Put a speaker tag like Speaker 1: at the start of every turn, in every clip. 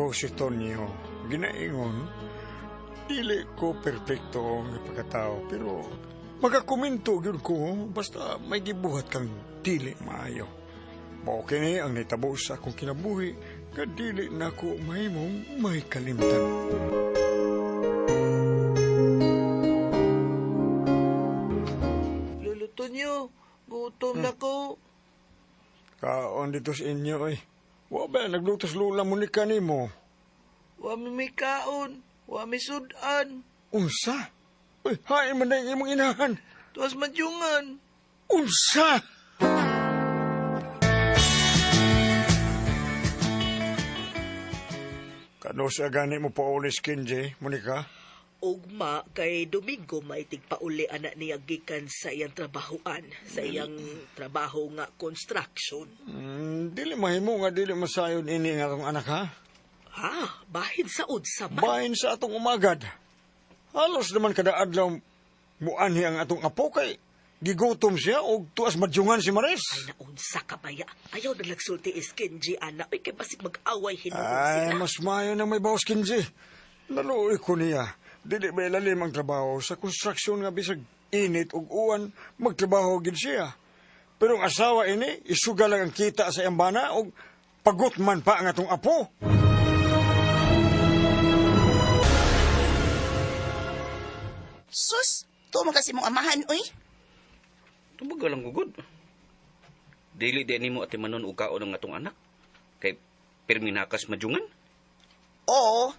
Speaker 1: ko si Tonyo. Ginaingon, dili ko perpekto nga pagkatao, pero magakomento gyud ko basta may gibuhat kang dili maayo. Mao kini ang nitabo sa akong kinabuhi, nga dili na ko mahimong may kalimtan.
Speaker 2: Luluto niyo. Gutom na ko.
Speaker 1: Kaon dito sa inyo ay. Wa ba naglutos lula mo ni kanimo?
Speaker 2: Wa may kaon. Wa may sudan.
Speaker 1: Unsa? Uy, hain man na imong inahan.
Speaker 2: Tuwas madyungan.
Speaker 1: Unsa? Kano sa gani mo pa ulis, Kinji, Monica?
Speaker 3: Ugma kay Domingo may tigpauli anak niya gikan sa iyang trabahoan, sa iyang trabaho nga construction.
Speaker 1: Dili mahimo nga dili masayon ini nga atong anak, ha?
Speaker 3: Ha, bahin sa udsa man.
Speaker 1: Bahin sa atong umagad. Halos naman kada adlaw muanhi ang atong apo kay gigutom siya o tuas madyungan si Maris.
Speaker 3: Ay naunsa ka baya. Ayaw na nagsulti iskinji anak. Ay kay basig mag-away hinuon
Speaker 1: Ay,
Speaker 3: sila.
Speaker 1: mas mayo na may bawas, Kinji. Naluoy ko niya. Dili ba ilalim ang trabaho sa construction nga bisag init ug uwan magtrabaho gid siya. Pero ang asawa ini isuga lang ang kita sa iyang bana ug pagot man pa ang atong apo.
Speaker 4: Sus, tuwa kasi mong amahan, uy.
Speaker 5: Tumagal lang gugod. Dili din mo ati manon ukaon ng atong anak. Kay perminakas madyungan.
Speaker 4: Oo,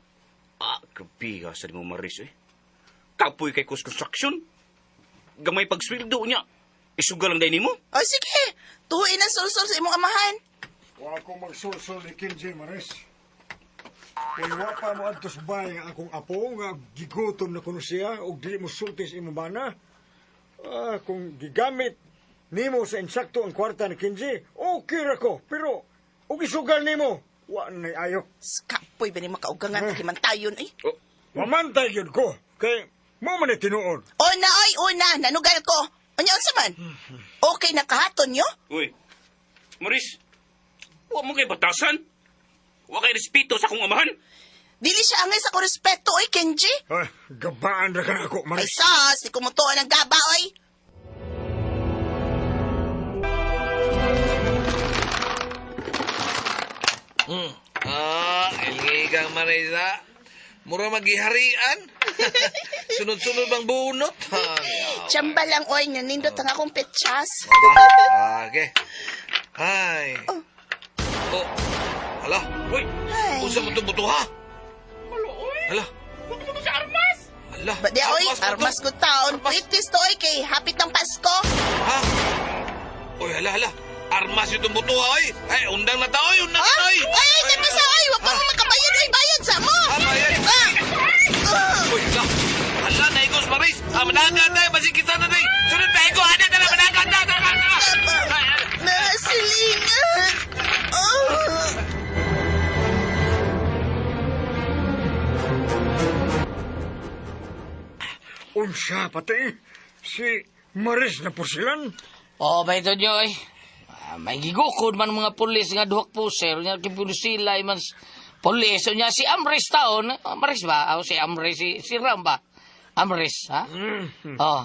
Speaker 5: Kapiha sa mo Maris eh. Kapoy kay construction. Gamay pagsweldo niya. Isugal lang din mo.
Speaker 4: o sige, tuhuin ang sulsul sa imong amahan.
Speaker 1: Wa ko magsulsol ni Kinji, Maris. Kay wa pa mo adto sa bahay nga akong apo nga gigutom na kuno siya ug dili mo sulti sa imong bana. Kung gigamit nimo sa insakto ang kwarta ni Kinji, okay ra ko. Pero ug isugal nimo, wa na ayo.
Speaker 4: Skapoy ba ni makaugangan na himantayon, uy.
Speaker 5: Oh,
Speaker 1: Mamantay yun ko. Kay mo man tinuod.
Speaker 4: Una, oy, una, nanugal ko. Unya, unsa man? Okay na kahaton nyo?
Speaker 5: uy. Maris, wa mo kay batasan. Wa kay respeto sa akong amahan.
Speaker 4: Dili siya angay sa korespeto, oy, Kenji.
Speaker 1: Ay, gabaan ra ka na ako,
Speaker 4: Ay,
Speaker 1: Maris.
Speaker 4: sas, di kumutuan ng gaba, oy.
Speaker 2: Ilgigang Marisa. Mura maghiharian. Sunod-sunod bang bunot.
Speaker 4: Tsamba lang, oy, nanindot ang akong petsyas.
Speaker 2: Okay. Ay. Oh. Hala. Uy.
Speaker 4: Ay.
Speaker 2: Unsa mo buto ha? Hala.
Speaker 5: Buto sa armas.
Speaker 2: Hala.
Speaker 4: Ba di, oy,
Speaker 2: Armas mo to.
Speaker 4: armas ko taon. Pritis to, oy, kay hapit ng Pasko.
Speaker 2: Ha? Uy, hala. Armas yung buto ha, oy. Ay, undang na ta, oy. Undang na ta, oy.
Speaker 4: Ay, tapos oy, wag mo makabayad, oy, bayad sa mo.
Speaker 2: Bayad. Uy, hala. Hala, naigos, Maris. Managan tayo. Masikita na tayo. Sunod tayo ko. Hada, tara, managan tayo.
Speaker 4: Nasilingan. Oh.
Speaker 1: Unsa pati si Maris na pusilan.
Speaker 6: Oh, ba ito nyo eh. May gigukod man mga pulis nga duhak puser. Nya kipulisila man pulis. So nya si Amris taon. Amris ba? O si Amris, si Ramba. Amris, ha? Oh.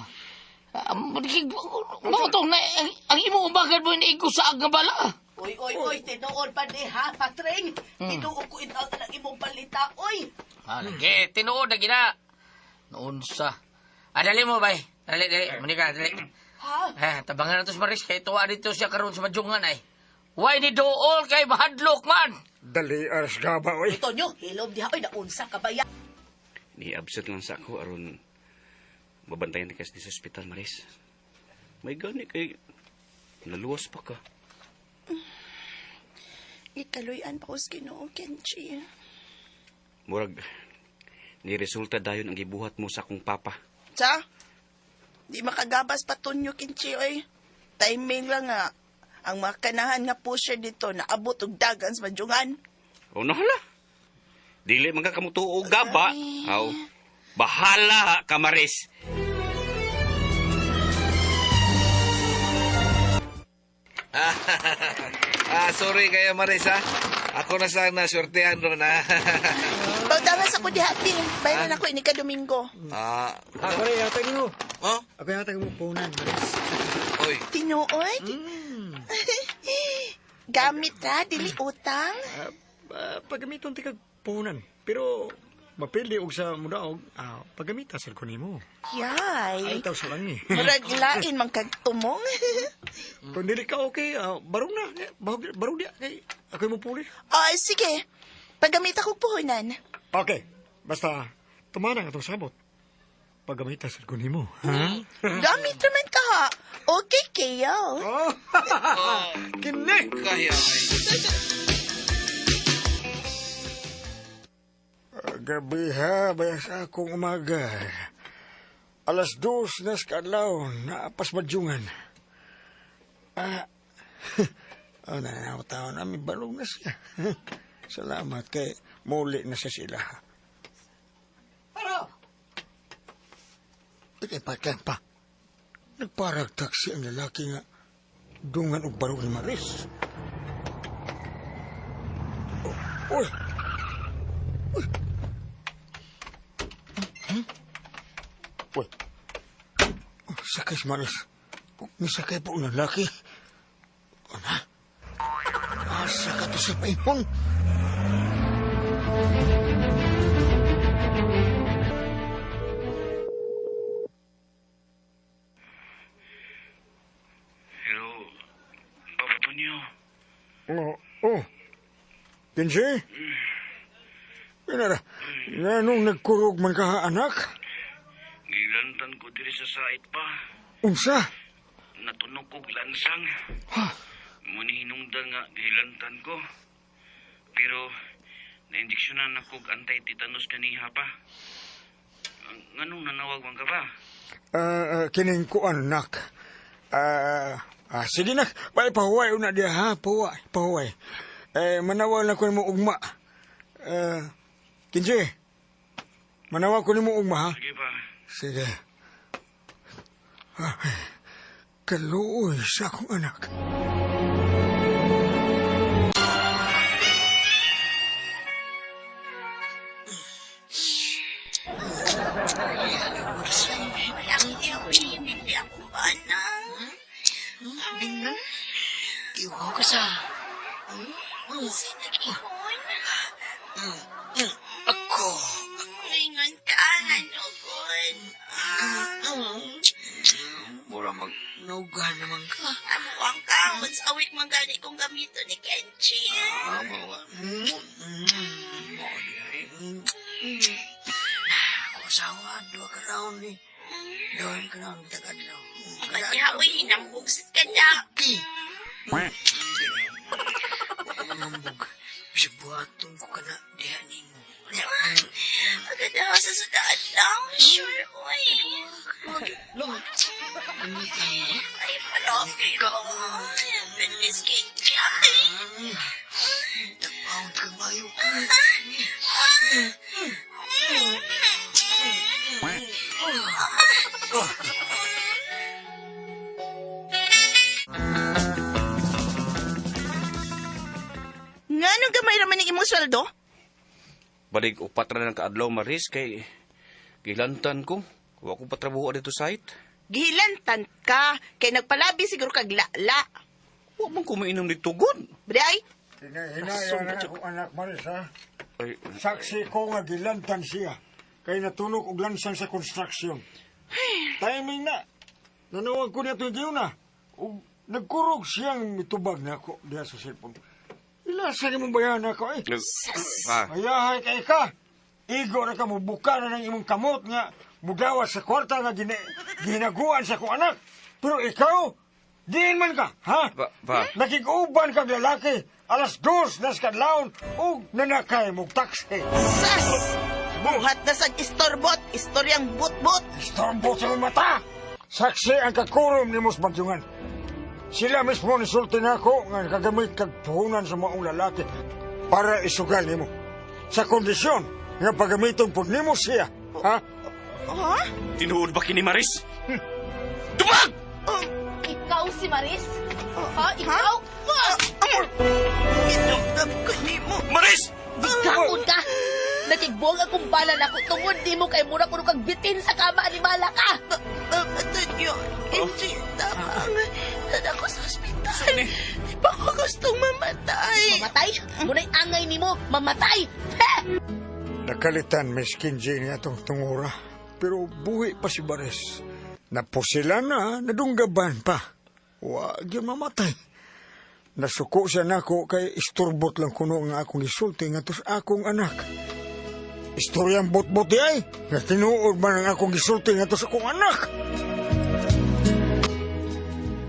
Speaker 6: Bukotong na, ang imo umagad mo iniigo sa aga bala.
Speaker 3: Oy, tinuod pa di ha, Patring. Tinuod ko ito ang imong balita, oy.
Speaker 6: Lagi, tinuod na gina. Noon sa. Dali mo, bay. Dali. Monica, dali.
Speaker 3: Ha?
Speaker 6: Tabangan na to si Maris. Kaya tuwa dito siya karoon sa madyungan ay. Why ni dool kay mahadlok man?
Speaker 1: Dali aras gaba, oy.
Speaker 3: Ito nyo, hilom diha, oy, naunsa ka baya.
Speaker 5: Ni-absent lang sa ako aron babantayan ka sa ospital, Maris. May gani kay naluwas pa ka.
Speaker 4: Ikaluyan pa ko sa Ginoo, Kenji.
Speaker 5: Murag ni resulta dayon ang gibuhat mo sa akong papa.
Speaker 4: Sa? Di makagabas pa tunyo, Kenji, oy. Timing lang nga. Ang mga kanahan nga pusher dito naabot og dagan sa madyungan.
Speaker 5: O nahala. Dili man ka kamutuo gaba.
Speaker 4: Ay.
Speaker 5: Aw. Bahala ka, Maris.
Speaker 2: Sorry kayo, Maris, ha? Ako na sana, swertehan ron na.
Speaker 4: Pagdamas ako dihati. Bayaran ako ini ka Domingo.
Speaker 1: Ako rin yatag mo.
Speaker 2: Oh?
Speaker 1: Ako yatag mo punan, Maris.
Speaker 2: Oy,
Speaker 4: Tinuod? Gamit ra, dili utang.
Speaker 1: Pagamiton ti kag punan. Pero mapili og sa mudaog, pagamita sa ko nimo. Ay
Speaker 4: Yay.
Speaker 1: taw sa lang ni.
Speaker 4: Murag lain man kag tumong.
Speaker 1: Kung dili ka okay, barong na. Barong dia kay ako mo puli.
Speaker 4: Ay, sige. Paggamit ako puhunan.
Speaker 1: Okay. Basta tumanang atong sabot. Pagamita sa ko nimo. Ha?
Speaker 4: Gamit naman ka ha. Okay kayo.
Speaker 1: Oh. Kini.
Speaker 2: kaya ay.
Speaker 1: Gabi ha, bayas akong umaga. 2:00 na sa kadlaw, naapas madyungan. Nananaw-taw namin balong na siya. Salamat kay muli na sa sila. Ano? Ikipatyan pa. Nagparag taksi ang lalaki nga dungan og barong ni Maris. Uy! Uy. Sakay si Maris. Nisakay po ang lalaki. Ano? Asa ka to sa paimon?
Speaker 5: Hello, Papa Tonyo.
Speaker 1: Oh. Kinsi? Pinara, nganong nagkurog man ka, anak?
Speaker 5: Gilantan ko diri sa site pa.
Speaker 1: Unsa?
Speaker 5: Natunog kog lansang.
Speaker 1: Ha?
Speaker 5: Muni hinungdan nga gilantan ko. Pero na-injeksyonan na kog anti-tetanus kaniha pa. Nganong nanawag man ka ba?
Speaker 1: Kining ko, anak. Sige nak, pahuway una dia ha, pahuway. Manawal na ko mo ugma. Kinsi, manawal ko mo ugma ha.
Speaker 5: Sige pa.
Speaker 1: Sige. Kaluoy sa akong anak.
Speaker 3: Iwaw ka sa... Ako.
Speaker 4: Ingon ka, hanugod.
Speaker 3: Mura mag-naugan naman ka.
Speaker 4: Amuang ka, magsawik magani kong gamito ni Kenchi.
Speaker 3: Ako asawa, 2 ka raon ni. 2 ka raon, tagadlaw.
Speaker 4: Matihawi, hinambugsit ka na.
Speaker 3: Mambog. Bisa buhaton ko ka na diha ninyo.
Speaker 4: Agad ako sa sudaan lang. Sure, oy. Ay, palaki ko. Bilis Kenchi.
Speaker 3: Tapawad ka bayo ka.
Speaker 4: Nga nung gamay naman ng imong sweldo?
Speaker 5: Balik upat na ng kaadlaw, Maris, kay gilantan ko. Wa ko patrabaho dito site.
Speaker 4: Gihilantan ka. Kay nagpalabi siguro kag lala.
Speaker 5: Wa man ko mainom dito good.
Speaker 4: Bray?
Speaker 1: Hinaya na akong anak Maris ha.
Speaker 5: Ay,
Speaker 1: Saksi ko nga gilantan siya. Kay natunog og lansan sa construction. Timing na. Nanawag ko niya ito na. O nagkurog siyang mitubag na ako diya sa cellphone. Ilasa ni mong bayan ako eh. Ayahay kay ka. Igo na ka mo buka na ng imong kamot nga mudawas sa kwarta nga ginaguan sa kong anak. Pero ikaw, diin man ka, ha?
Speaker 5: Ba?
Speaker 1: Nakig-uban kang lalaki. 2:00 na sa kadlawon o nanakay mong taksi.
Speaker 4: Sas! Buhat na sa istorbot. Istoryang but-but.
Speaker 1: Stormbot sa mong mata. Saksi ang kakurom ni Mus Bagyungan. Sila mismo nisulti na ako nga nakagamit kag puhunan sa maong lalaki para isugal nimo. Sa kondisyon nga pagamiton pud nimo siya, ha?
Speaker 4: Ha?
Speaker 5: Tinuod ba kini Maris? Tubag!
Speaker 7: Ikaw si Maris? Ha? Ikaw?
Speaker 4: Amor! Hinumdam ko nimo.
Speaker 2: Maris!
Speaker 7: Bigkaon ka! Nakigbuang akong balan ako tungod di mo kay mura ko kag bitin sa kama ni Mala ka!
Speaker 4: Tonyo, Kenji, tamang. Dada ko sa ospital. Di pa ko gustong mamatay.
Speaker 7: Mamatay? Muna'y angay ni mo, mamatay! He!
Speaker 1: Nakalitan, Miss Kinji niya itong tungura. Pero buhi pa si Baris. Napusila na, nadunggaban pa. Huwag yun mamatay. Nasuko siya nako kay isturbot lang kuno nga akong isulti nga tos akong anak. Istoryang bot-bot di ay. Nga tinuod man ang akong isulti nga tos akong anak.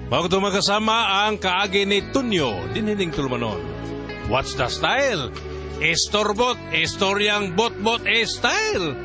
Speaker 8: Bago ito magkasama ang kaagi ni Tunyo, dinhining tulmanon. What's the style? Istorbot, istoryang bot-bot style.